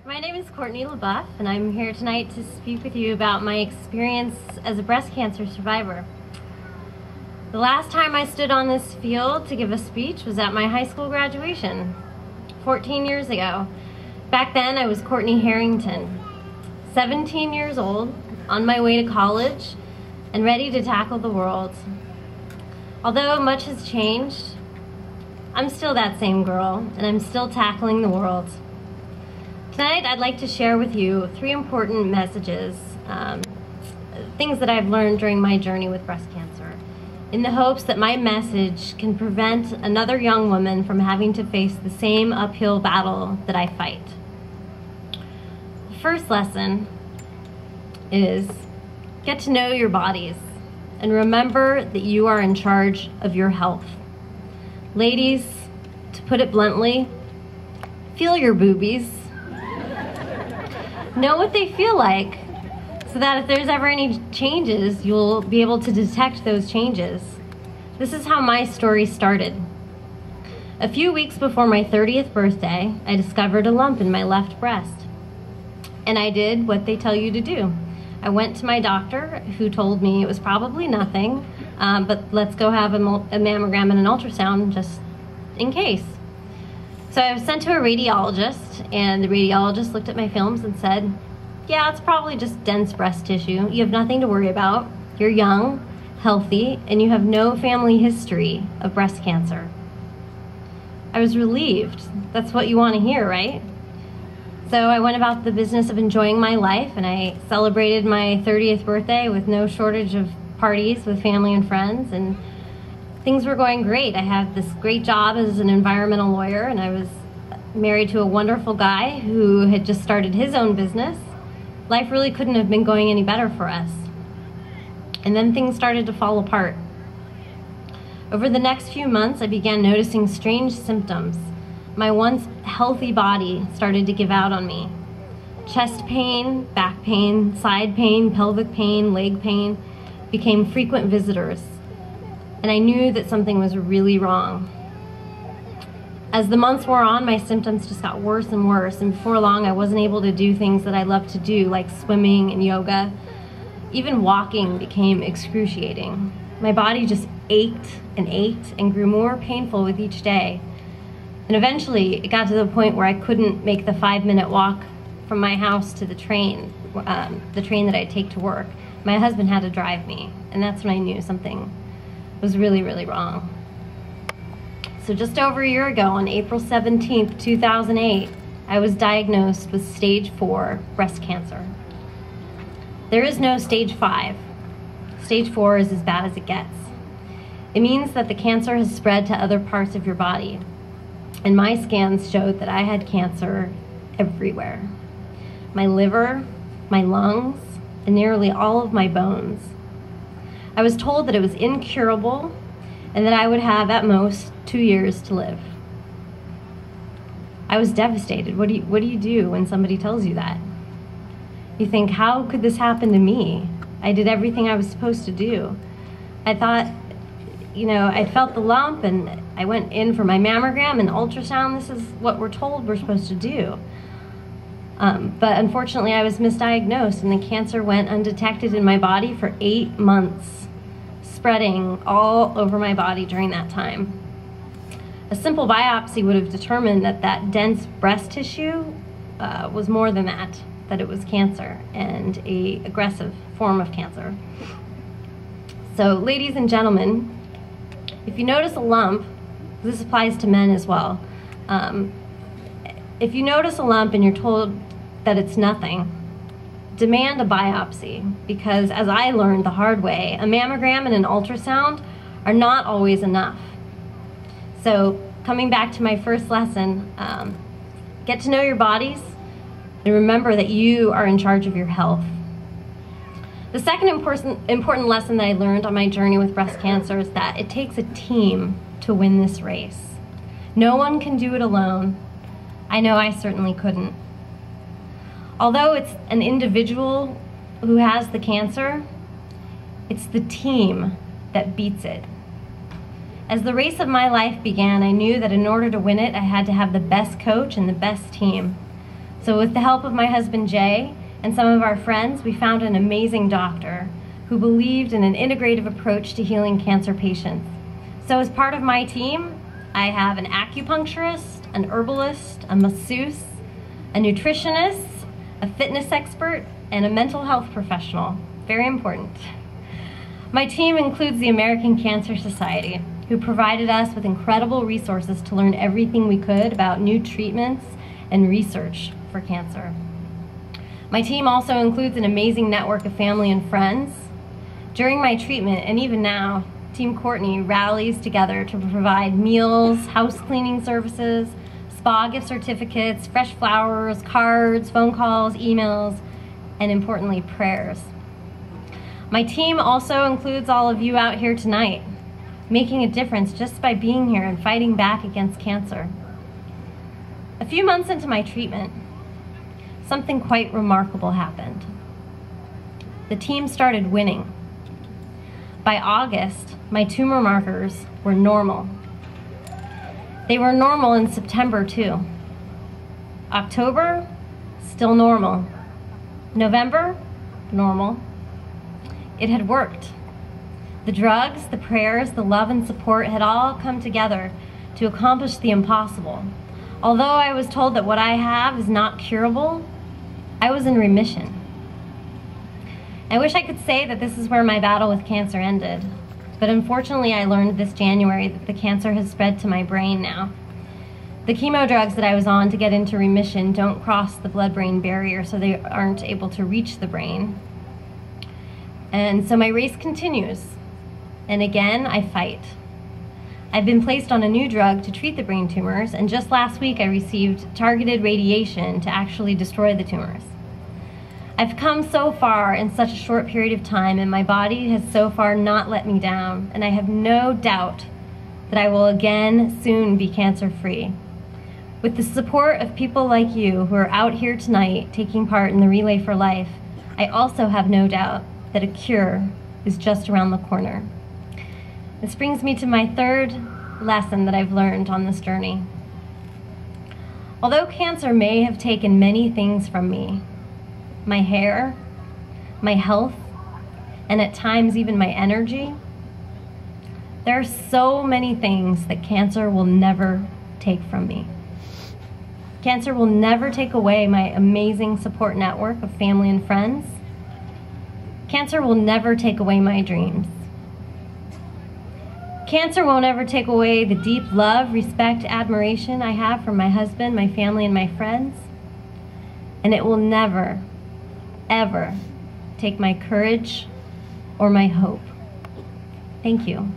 My name is Courtney LeBoeuf, and I'm here tonight to speak with you about my experience as a breast cancer survivor. The last time I stood on this field to give a speech was at my high school graduation, 14 years ago. Back then, I was Courtney Harrington, 17 years old, on my way to college, and ready to tackle the world. Although much has changed, I'm still that same girl, and I'm still tackling the world. Tonight, I'd like to share with you 3 important messages, things that I've learned during my journey with breast cancer, in the hopes that my message can prevent another young woman from having to face the same uphill battle that I fight. The first lesson is get to know your bodies and remember that you are in charge of your health. Ladies, to put it bluntly, feel your boobies. Know what they feel like so that if there's ever any changes, you'll be able to detect those changes. This is how my story started. A few weeks before my 30th birthday, I discovered a lump in my left breast. And I did what they tell you to do. I went to my doctor, who told me it was probably nothing, but let's go have a mammogram and an ultrasound just in case. So I was sent to a radiologist, and the radiologist looked at my films and said, yeah, it's probably just dense breast tissue. You have nothing to worry about. You're young, healthy, and you have no family history of breast cancer. I was relieved. That's what you want to hear, right? So I went about the business of enjoying my life, and I celebrated my 30th birthday with no shortage of parties with family and friends, and things were going great. I had this great job as an environmental lawyer, and I was married to a wonderful guy who had just started his own business. Life really couldn't have been going any better for us. And then things started to fall apart. Over the next few months, I began noticing strange symptoms. My once healthy body started to give out on me. Chest pain, back pain, side pain, pelvic pain, leg pain became frequent visitors. And I knew that something was really wrong. As the months wore on, my symptoms just got worse and worse, and before long I wasn't able to do things that I love to do, like swimming and yoga. Even walking became excruciating. My body just ached and grew more painful with each day. And eventually it got to the point where I couldn't make the 5-minute walk from my house to the train that I take to work. My husband had to drive me, and that's when I knew something was really, really wrong. So just over a year ago, on April 17th, 2008, I was diagnosed with stage 4 breast cancer. There is no stage 5. Stage 4 is as bad as it gets. It means that the cancer has spread to other parts of your body. And my scans showed that I had cancer everywhere. My liver, my lungs, and nearly all of my bones. I was told that it was incurable and that I would have at most 2 years to live. I was devastated. What do you do when somebody tells you that? You think, how could this happen to me? I did everything I was supposed to do. I thought, I felt the lump and I went in for my mammogram and ultrasound. This is what we're told we're supposed to do. But unfortunately, I was misdiagnosed, and the cancer went undetected in my body for 8 months, spreading all over my body during that time. A simple biopsy would have determined that dense breast tissue was more than that it was cancer, and an aggressive form of cancer. So, ladies and gentlemen, if you notice a lump, this applies to men as well. If you notice a lump and you're told that it's nothing, demand a biopsy, because as I learned the hard way, a mammogram and an ultrasound are not always enough. So coming back to my first lesson, get to know your bodies and remember that you are in charge of your health. The second important lesson that I learned on my journey with breast cancer is that it takes a team to win this race. No one can do it alone. I know I certainly couldn't. Although it's an individual who has the cancer, it's the team that beats it. As the race of my life began, I knew that in order to win it, I had to have the best coach and the best team. So with the help of my husband Jay and some of our friends, we found an amazing doctor who believed in an integrative approach to healing cancer patients. So as part of my team, I have an acupuncturist, an herbalist, a masseuse, a nutritionist, a fitness expert, and a mental health professional. Very important. My team includes the American Cancer Society, who provided us with incredible resources to learn everything we could about new treatments and research for cancer. My team also includes an amazing network of family and friends. During my treatment, and even now, Team Courtney rallies together to provide meals, house cleaning services, spa gift certificates, fresh flowers, cards, phone calls, emails, and importantly, prayers. My team also includes all of you out here tonight, making a difference just by being here and fighting back against cancer. A few months into my treatment, something quite remarkable happened. The team started winning. By August, my tumor markers were normal. They were normal in September too. October, still normal. November, normal. It had worked. The drugs, the prayers, the love and support had all come together to accomplish the impossible. Although I was told that what I have is not curable, I was in remission. I wish I could say that this is where my battle with cancer ended, but unfortunately I learned this January that the cancer has spread to my brain now. The chemo drugs that I was on to get into remission don't cross the blood-brain barrier, so they aren't able to reach the brain. And so my race continues, and again I fight. I've been placed on a new drug to treat the brain tumors, and just last week I received targeted radiation to actually destroy the tumors. I've come so far in such a short period of time, and my body has so far not let me down, and I have no doubt that I will again soon be cancer-free. With the support of people like you who are out here tonight taking part in the Relay for Life, I also have no doubt that a cure is just around the corner. This brings me to my third lesson that I've learned on this journey. Although cancer may have taken many things from me, my hair, my health, and at times even my energy, there are so many things that cancer will never take from me. Cancer will never take away my amazing support network of family and friends. Cancer will never take away my dreams. Cancer won't ever take away the deep love, respect, admiration I have for my husband, my family, and my friends. And it will never, ever take my courage or my hope. Thank you.